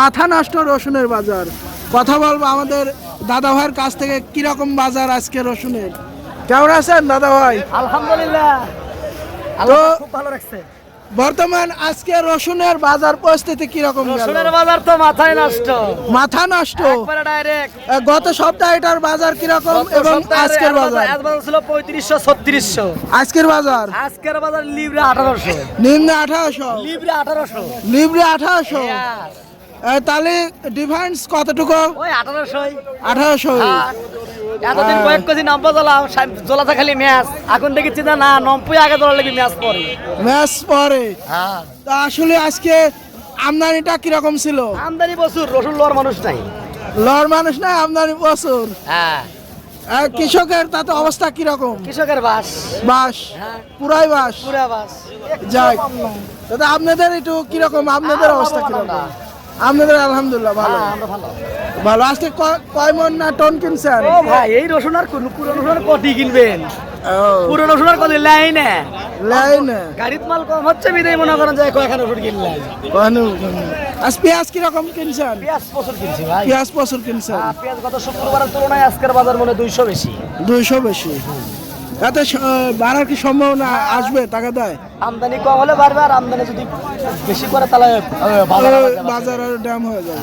মাথা নষ্ট রসুনের বাজার। কথা বলবো আমাদের দাদা ভাইয়ের কাছ থেকে কিরকম বাজার আজকে রসুনের। কেমন আছেন দাদা ভাই? আলহামদুলিল্লাহ, তো খুব ভালো রাখছে। বর্তমান আজকে রসুনের বাজার পরিস্থিতি কিরকম গেল? রসুনের বাজার তো মাথায় নষ্ট, মাথা নষ্ট। একবারে ডাইরেক্ট। গত সপ্তাহে এটার বাজার কিরকম এবং আজকের বাজার? আজ বাজার ছিল 3500-3600। আজকের বাজার আজকের বাজার লিবরে 1800, নিম্নে 1800, লিবরে 1800। লিবরে 1800। তাহলে ডিফারেন্স কতটুকু? ওই 1800। 1800। এতদিন কয়েক কেজি নাম্বার জ্বলাম, জ্বলাতে খালি ম্যাচ। এখন দেখেছি না নম্পুই আগে জ্বলা লাগি ম্যাচ পরে। ম্যাচ পরে। হ্যাঁ, তা আসলে আজকে আমদানিটা কিরকম ছিল? আমদানি প্রচুর, রসুন লওয়ার মানুষ নাই। লর মানুষ না, আমদানি প্রচুর। হ্যাঁ, কৃষকের তাতে অবস্থা কিরকম? কৃষকের বাস। বাস হ্যাঁ, পুরাই বাস। পুরা বাস। যাই, দাদা আপনাদের একটু কিরকম, আপনাদের অবস্থা কিরকম? আপনাদের আলহামদুলিল্লাহ ভালো। হ্যাঁ, আমরা ভালো। ভালো। আজকে কয় মন না টন কিনছেন? ও ভাই, এই রসুন আর কোন পুরো রসুন আর কটি কিনবেন? পুরো রসুন আর কত লাইনে লাইনে গাড়িতে মাল কম হচ্ছে, বিদায় মনে করেন যে কয়েকখান রসুন কিনলেন। আজ পেঁয়াজ কিরকম কিনছেন? পেঁয়াজ প্রচুর কিনছি ভাই। পেঁয়াজ প্রচুর কিনছেন। পেঁয়াজ গত শুক্রবারের তুলনায় আজকের বাজার মনে 200 বেশি। 200 বেশি। এতে বাড়ার কি সম্ভাবনা আসবে? টাকা দেয় আমদানি কম হলে বাড়বে, আর আমদানি যদি বেশি করে তাহলে ভালো বাজার আর ড্যাম হয়ে যাবে।